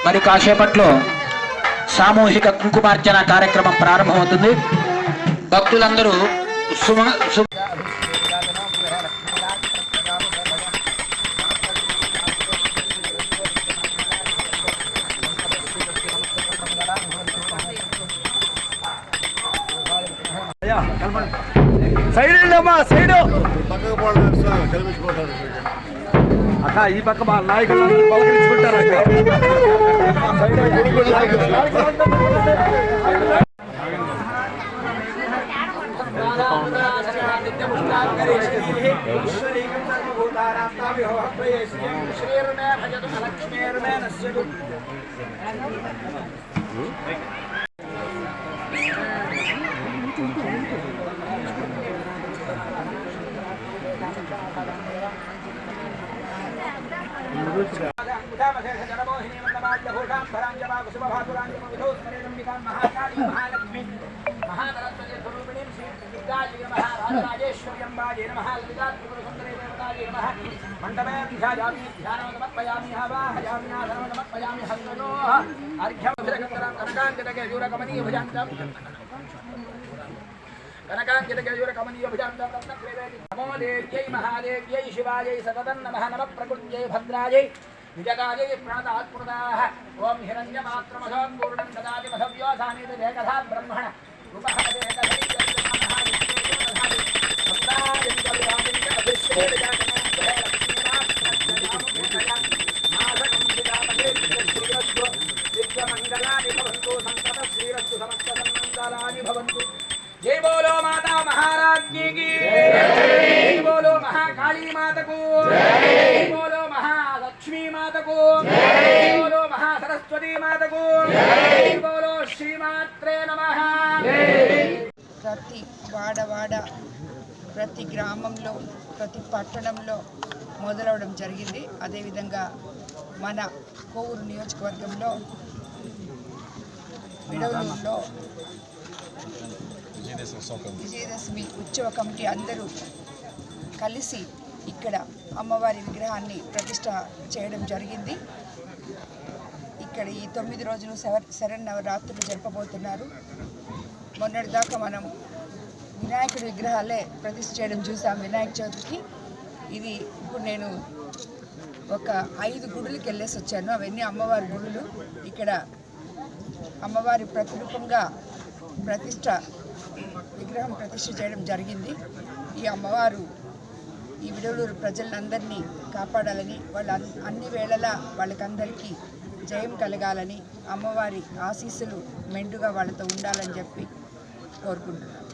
మరి కాసేపట్లో సామూహిక కుంకుమార్చన కార్యక్రమం ప్రారంభమవుతుంది. భక్తులందరూ అక్క ఈ పక్క మా నాయకులు పలకరించుకుంటారు అక్క. नमो देव्यै महादेव्यै शिवायै सततं नमः नमः प्रकृत्यै भद्रायै विजगायै प्रणतात्पुरदाः ओं हिरण्यमात्रमधों पूर्णं ददाति मधव्योऽसानीति देकथा ब्रह्मण जय बोलो माता महाराज्ञी की जय बोलो महाकाली माता को जय बोलो महालक्ष्मी माता को जय बोलो महासरस्वती माता को जय बोलो श्रीमात्रे नमः। ప్రతి వాడ ప్రతి గ్రామంలో ప్రతి పట్టణంలో మొదలవడం జరిగింది. అదేవిధంగా మన కోవూరు నియోజకవర్గంలో విడవలూరులో విజయదశమి ఉత్సవ కమిటీ అందరూ కలిసి ఇక్కడ అమ్మవారి విగ్రహాన్ని ప్రతిష్ట చేయడం జరిగింది. ఇక్కడ ఈ 9 రోజులు శరన్నవరాత్రులు జరపబోతున్నారు. మొన్నటిదాకా మనం వినాయకుడి విగ్రహాలే ప్రతిష్ఠ చేయడం చూసాం వినాయక చవితికి. ఇది ఇప్పుడు నేను ఒక 5 గుడులకి వెళ్ళేసి వచ్చాను. అవన్నీ అమ్మవారి గుడులు. ఇక్కడ అమ్మవారి ప్రతిరూపంగా విగ్రహం ప్రతిష్ఠ చేయడం జరిగింది. ఈ అమ్మవారు ఈ విడవలూరు ప్రజలందరినీ కాపాడాలని, వాళ్ళ అన్ని వేళలా వాళ్ళకందరికీ జయం కలగాలని, అమ్మవారి ఆశీస్సులు మెండుగా వాళ్ళతో ఉండాలని చెప్పి కోరుకుంటున్నాను.